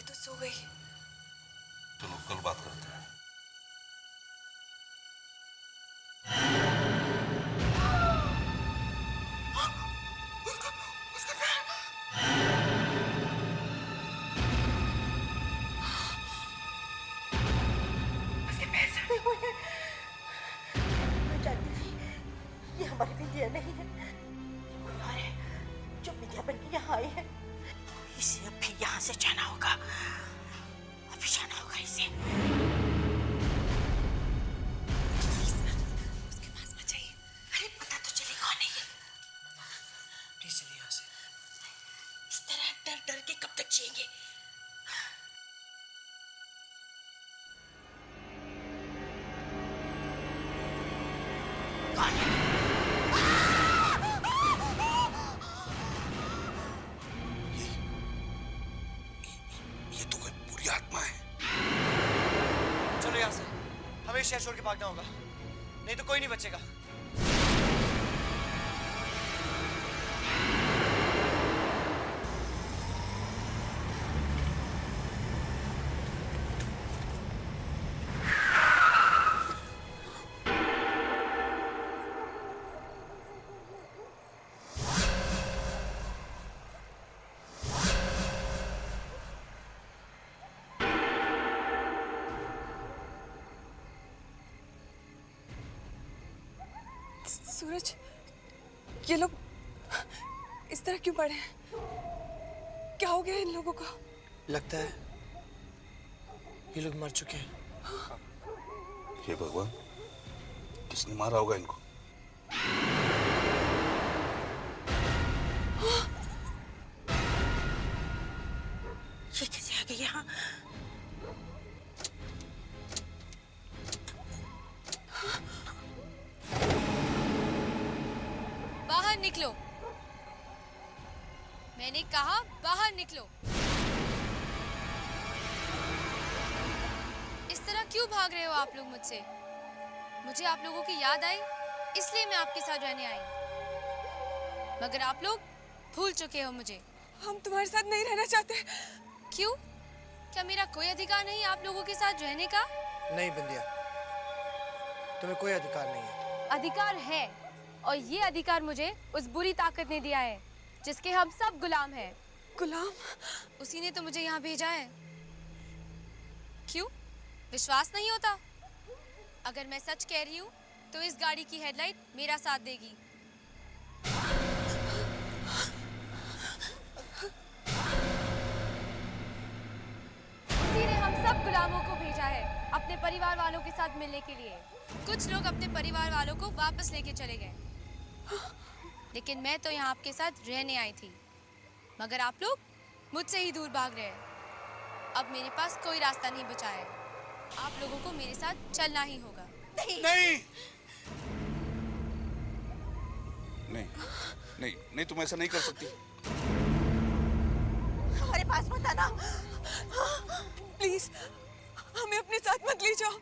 ये तो सो गई। चलो कल बात करते हैं। उसके पैर सड़े हुए हैं। मैं जानती थी ये हमारी विद्या नहीं है, कोई और है जो विद्या बन के यहाँ आई है। इसे अभी यहाँ से जाना होगा, अभी जाना होगा इसे। उसके पास मत जाइए। अरे पता तो चले कौन है ये। प्लीज चलिए यहाँ से। इस तरह डर डर के कब तक जिएंगे। कौन है? ये तो कोई बुरी आत्मा है। चलो यहाँ से, हमें शहर छोड़ के भागना होगा, नहीं तो कोई नहीं बचेगा। सूरज, ये लोग इस तरह क्यों पड़े हैं? क्या हो गया इन लोगों को? लगता है ये लोग मर चुके हैं। हे भगवान, किसने मारा होगा इनको? ये कैसे आ गई यहाँ? बाहर निकलो, मैंने कहा बाहर निकलो। इस तरह क्यों भाग रहे हो आप लोग मुझसे? मुझे आप लोगों की याद आई, इसलिए मैं आपके साथ रहने आई। मगर आप लोग भूल चुके हो मुझे। हम तुम्हारे साथ नहीं रहना चाहते। क्यों? क्या मेरा कोई अधिकार नहीं आप लोगों के साथ रहने का? नहीं बिंदिया, तुम्हें कोई अधिकार नहीं है। अधिकार है, और ये अधिकार मुझे उस बुरी ताकत ने दिया है जिसके हम सब गुलाम हैं। गुलाम? उसी ने तो मुझे यहाँ भेजा है। क्यों? विश्वास नहीं होता? अगर मैं सच कह रही हूँ तो इस गाड़ी की हेडलाइट मेरा साथ देगी। उसी ने हम सब गुलामों को भेजा है अपने परिवार वालों के साथ मिलने के लिए। कुछ लोग अपने परिवार वालों को वापस लेके चले गए, लेकिन मैं तो यहाँ आपके साथ रहने आई थी। मगर आप लोग मुझसे ही दूर भाग रहे हैं। अब मेरे पास कोई रास्ता नहीं बचा है, आप लोगों को मेरे साथ चलना ही होगा। नहीं नहीं नहीं नहीं, तुम ऐसा नहीं कर सकती। हमारे पास मत आना। प्लीज, हमें अपने साथ मत ले जाओ।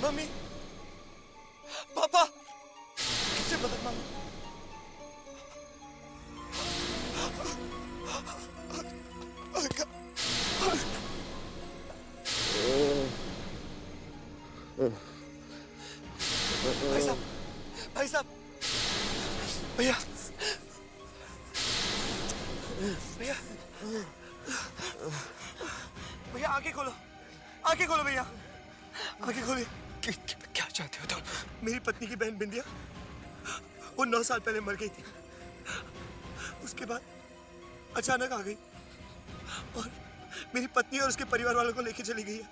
मम्मी, पापा, किससे मदद मांगो? भाई साहब, भाई साहब, भैया, भैया, भैया आंखें खोलो, आंखें खोलो भैया, आंखें खोलिए। क्या चाहते हो तुम? मेरी पत्नी की बहन बिंदिया, वो 9 साल पहले मर गई थी। उसके बाद अचानक आ गई और मेरी पत्नी और उसके परिवार वालों को लेके चली गई है।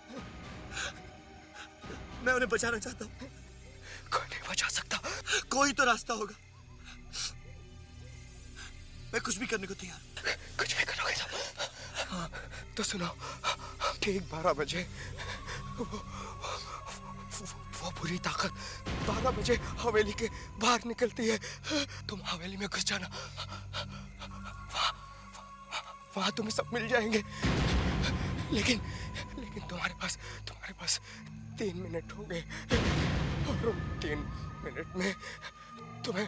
मैं उन्हें बचाना चाहता हूँ। कोई नहीं बचा सकता। कोई तो रास्ता होगा। मैं कुछ भी करने को तैयार। कुछ भी करोगे तो? हाँ, तो सुनो, ठीक 12 बजे वो पूरी ताकत 12 बजे हवेली के बाहर निकलती है। तुम हवेली में घुस जाना, वहां तुम्हें सब मिल जाएंगे। लेकिन लेकिन तुम्हारे पास 3 मिनट होंगे और उन 3 मिनट में तुम्हें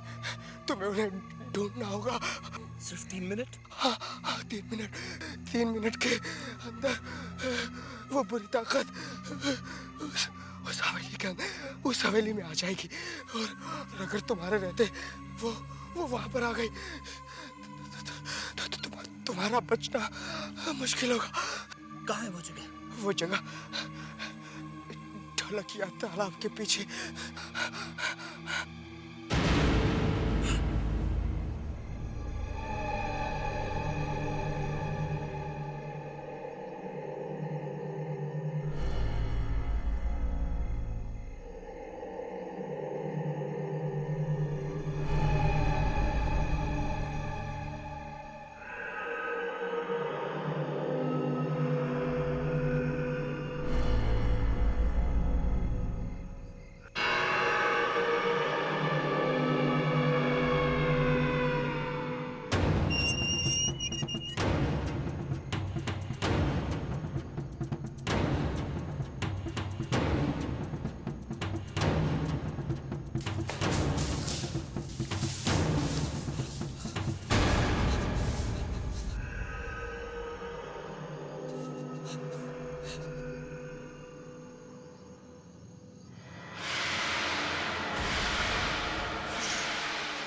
उन्हें ढूंढना होगा। सिर्फ 3 मिनट? हाँ, 3 मिनट के अंदर वो बुरी ताकत उस हवेली में आ जाएगी और अगर तुम्हारे रहते वो वहां पर आ गई तो तुम्हारा बचना मुश्किल होगा। कहाँ है वो जगह? वो जगह ढोलकिया तालाब के पीछे।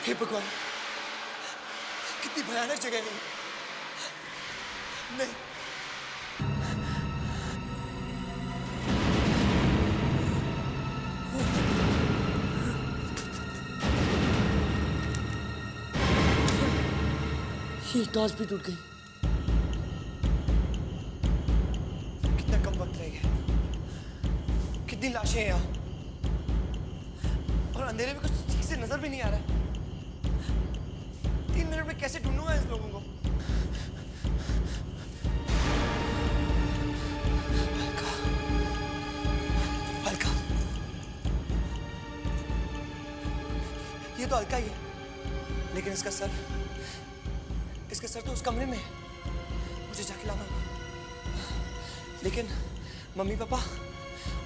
हे भगवान, कितनी भयानक जगह है। नहीं, ये टॉर्च भी टूट गई। कितना कम वक्त रह गया। कितनी लाशें हैं यहाँ और अंधेरे में कुछ ठीक से नजर भी नहीं आ रहा है। 3 मिनट में कैसे ढूंढूंगा इस लोगों को? अलका, ये तो अलका ही है, लेकिन इसका सर तो उस कमरे में है। मुझे जाके लाना होगा। लेकिन मम्मी पापा,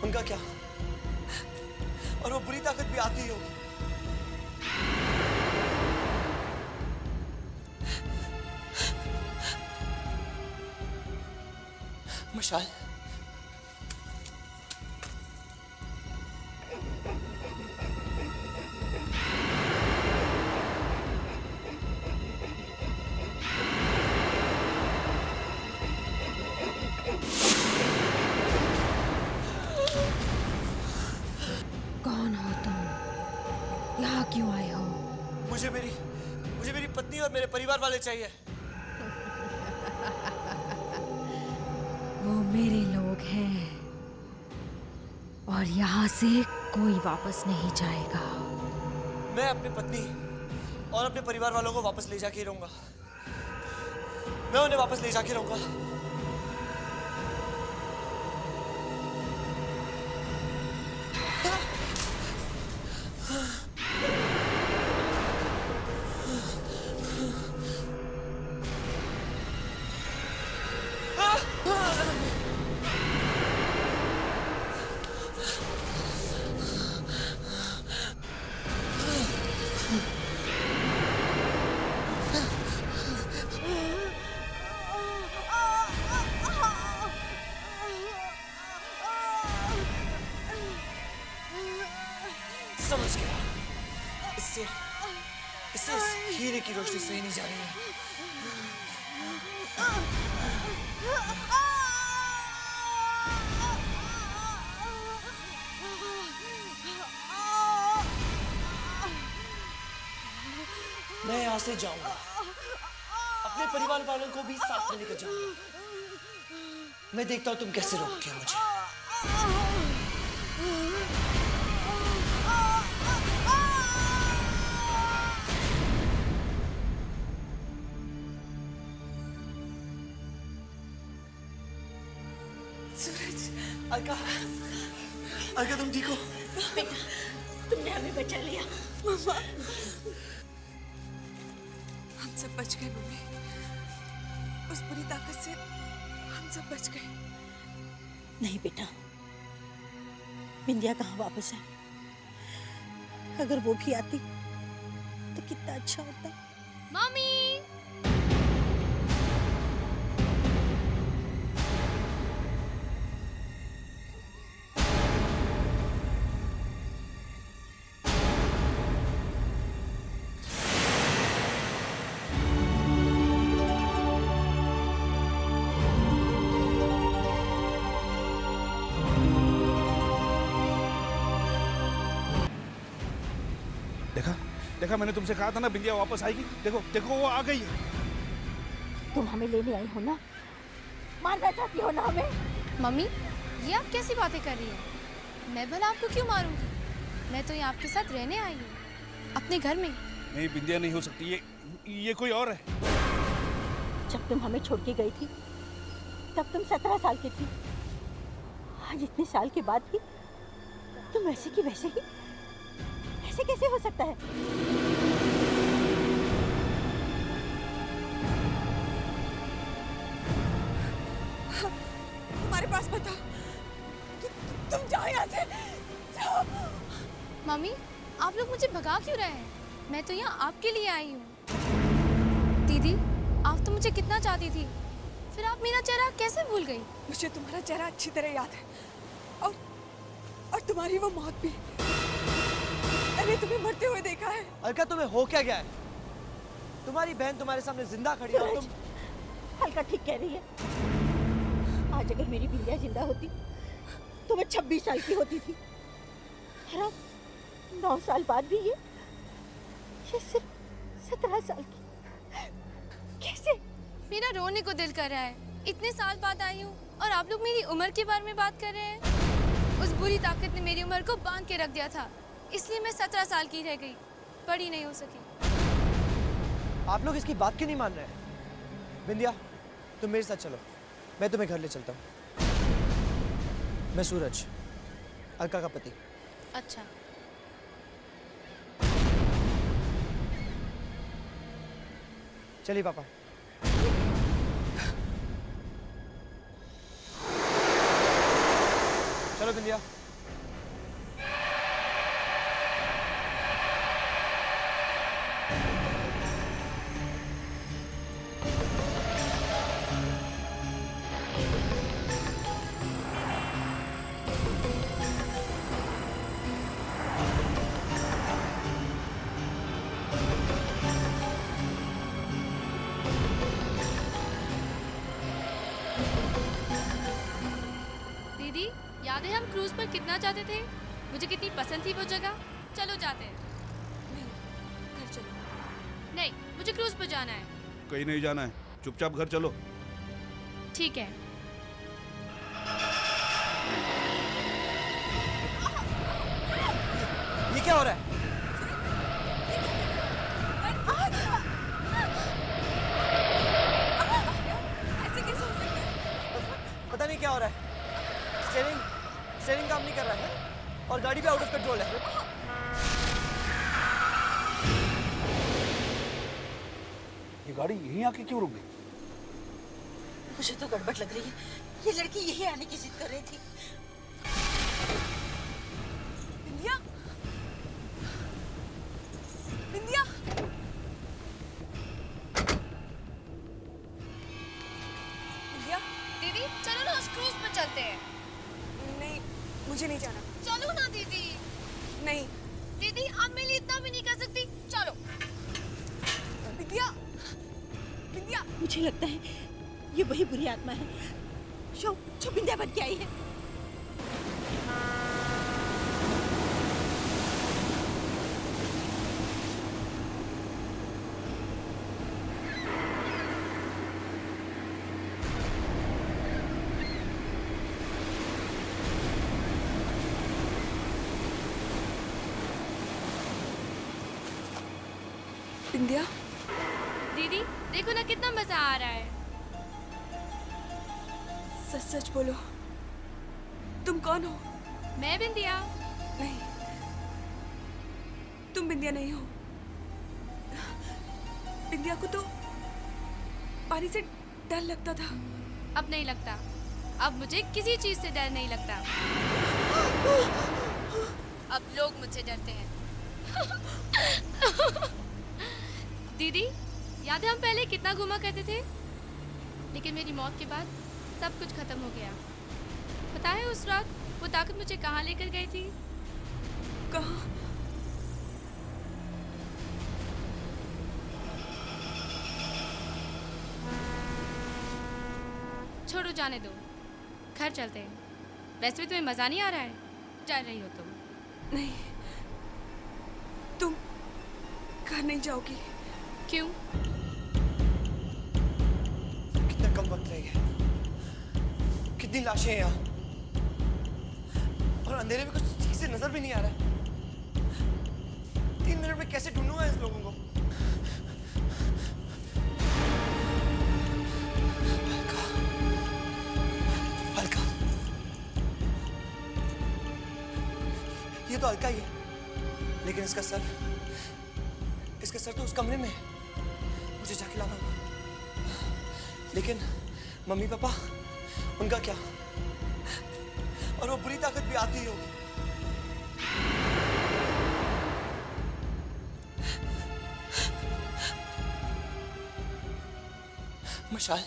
उनका क्या? और वो बुरी ताकत भी आती ही होगी। मशाल, कौन हो तुम? यहाँ क्यों आए हो? मुझे मेरी पत्नी और मेरे परिवार वाले चाहिए। वो मेरे लोग हैं और यहाँ से कोई वापस नहीं जाएगा। मैं अपनी पत्नी और अपने परिवार वालों को वापस ले जाके रहूंगा। मैं उन्हें वापस ले जाके रहूंगा। समझ गया। इससे इस हीरे की रोशनी सही नहीं जा रही है। मैं यहाँ से जाऊंगा, अपने परिवार वालों को भी साथ में लेकर जाऊंगा। मैं देखता हूँ तुम कैसे रोकते हो मुझे। सूरज, अलका, अलका तुम ठीक हो? बेटा, तुमने हमें बचा लिया। मम्मा, हम सब बच गए मम्मी। उस बुरी ताकत से हम सब बच गए। नहीं बेटा, बिंदिया कहाँ वापस आई? अगर वो भी आती तो कितना अच्छा होता। मम्मी, देखा देखा, मैंने तुमसे कहा था ना बिंदिया वापस आएगी। देखो देखो, वो आ गई है। तुम हमें लेने आई हो ना? मारना चाहती हो ना हमें? मम्मी, ये आप कैसी बातें कर रही हैं? मैं भला आपको क्यों मारूंगी? मैं तो यहाँ आपके साथ रहने आई हूँ, अपने घर में। नहीं, बिंदिया नहीं हो सकती, ये कोई और है। जब तुम हमें छोड़ के गई थी तब तुम 17 साल की थी। आज इतने साल के बाद भी तुम वैसे की वैसे ही। ऐसे कैसे हो सकता है? तुम्हारे पास बता, तुम जाओ यहाँ से, जाओ। मम्मी, आप लोग मुझे भगा क्यों रहे हैं? मैं तो यहाँ आपके लिए आई हूँ। दीदी, आप तो मुझे कितना चाहती थी, फिर आप मेरा चेहरा कैसे भूल गई? मुझे तुम्हारा चेहरा अच्छी तरह याद है, और तुम्हारी वो मौत भी। मैंने तुम्हें मरते हुए देखा है। अलका, तुम्हें हो क्या गया है? तुम्हारी बहन तुम्हारे सामने जिंदा खड़ी है और तुम। हल्का ठीक कह रही है। आज अगर मेरी बिंदिया जिंदा होती तो मैं 26 साल की होती थी। और अब 9 साल बाद भी ये सिर्फ 17 साल की। कैसे? मेरा रोने को दिल कर रहा है। इतने साल बाद आई हूँ और आप लोग मेरी उम्र के बारे में बात कर रहे हैं। उस बुरी ताकत ने मेरी उम्र को बांध के रख दिया था, इसलिए मैं 17 साल की रह गई, बड़ी नहीं हो सकी। आप लोग इसकी बात क्यों नहीं मान रहे हैं? बिंदिया, तुम मेरे साथ चलो, मैं तुम्हें घर ले चलता हूँ। मैं सूरज, अलका का पति। अच्छा। चलिए पापा। चलो बिंदिया। दीदी, याद है हम क्रूज पर कितना जाते थे? मुझे कितनी पसंद थी वो जगह। चलो जाते हैं। नहीं, घर चलो। नहीं, मुझे क्रूज पर जाना है। कहीं नहीं जाना है, चुपचाप घर चलो। ठीक है। ये क्या हो रहा है? ऐसे कैसे हो सकता है? पता नहीं क्या हो रहा है। स्टीयरिंग काम नहीं कर रहा है और गाड़ी भी आउट ऑफ कंट्रोल है। ये गाड़ी यहीं आके क्यों रुक गई? मुझे तो गड़बड़ लग रही है। ये लड़की यही आने की जिद कर रही थी। बिंदिया, बिंदिया, बिंदिया। दीदी, चलो ना उस क्रूज पर चलते हैं। नहीं, मुझे नहीं जाना। चलो ना दीदी। नहीं। दीदी, आप मेरे लिए इतना भी नहीं कर सकती। चलो। बिंदिया, बिंदिया। मुझे लगता है ये वही बुरी आत्मा है जो बिंदिया बन के आई है। बिंदिया, दीदी, देखो ना कितना मजा आ रहा है। सच सच बोलो, तुम कौन हो? मैं बिंदिया। नहीं, तुम बिंदिया नहीं हो। बिंदिया को तो पानी से डर लगता था। अब नहीं लगता। अब मुझे किसी चीज से डर नहीं लगता। अब लोग मुझसे डरते हैं। दीदी, याद है हम पहले कितना घूमा करते थे? लेकिन मेरी मौत के बाद सब कुछ खत्म हो गया। पता है उस रात वो ताकत मुझे कहाँ लेकर गई थी? कहाँ? छोड़ो, जाने दो, घर चलते हैं। वैसे भी तुम्हें मजा नहीं आ रहा है? डर रही हो तुम। नहीं, तुम घर नहीं जाओगी। क्यों? कितना कम वक्त रह गया, कितनी लाशें हैं यहाँ, और अंधेरे में कुछ ठीक से नजर भी नहीं आ रहा। 3 मिनट में कैसे ढूंढूंगा इस लोगों को? अलका, ये तो अलका ही है, लेकिन इसका सर तो उस कमरे में है। मुझे जाके लाना होगा। लेकिन मम्मी पापा, उनका क्या? और वो बुरी ताकत भी आती ही होगी। मशाल,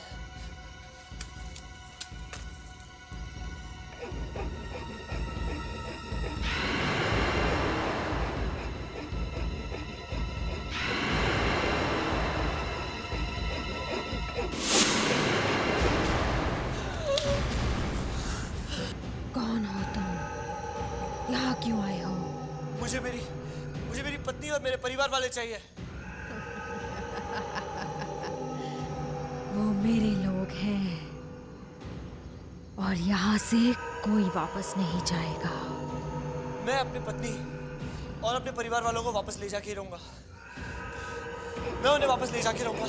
कौन हो तुम? यहाँ क्यों आए हो? मुझे मेरी पत्नी और मेरे परिवार वाले चाहिए। वो मेरे लोग हैं और यहाँ से कोई वापस नहीं जाएगा। मैं अपनी पत्नी और अपने परिवार वालों को वापस ले जाके रहूंगा। मैं उन्हें वापस ले जाके रहूंगा।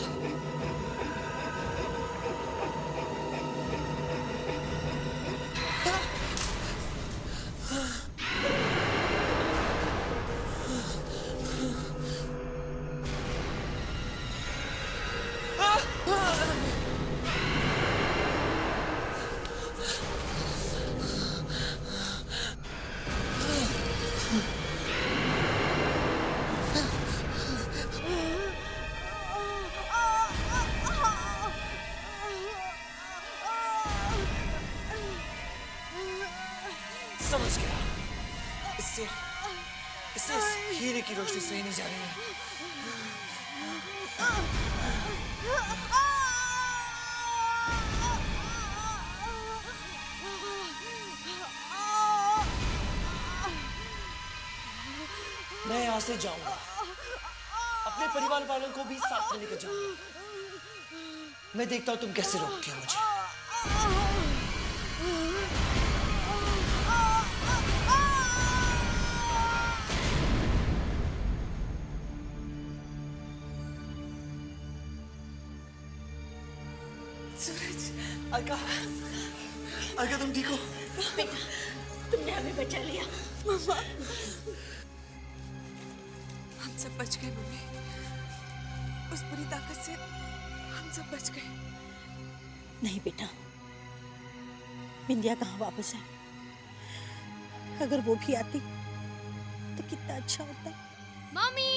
समझ गया, इससे इस हीरे की रोशनी सही नहीं जा रही है। मैं यहाँ से जाऊंगा, अपने परिवार वालों को भी साथ में लेकर जाऊंगा। मैं देखता हूँ तुम कैसे रोकती हो मुझे। सूरज, अलका, अलका तुम ठीक हो? बेटा, तुमने हमें बचा लिया। मम्मा, हम सब बच गए मम्मी। उस बुरी ताकत से हम सब बच गए। नहीं बेटा, बिंदिया कहाँ वापस आई? अगर वो भी आती तो कितना अच्छा होता। मम्मी!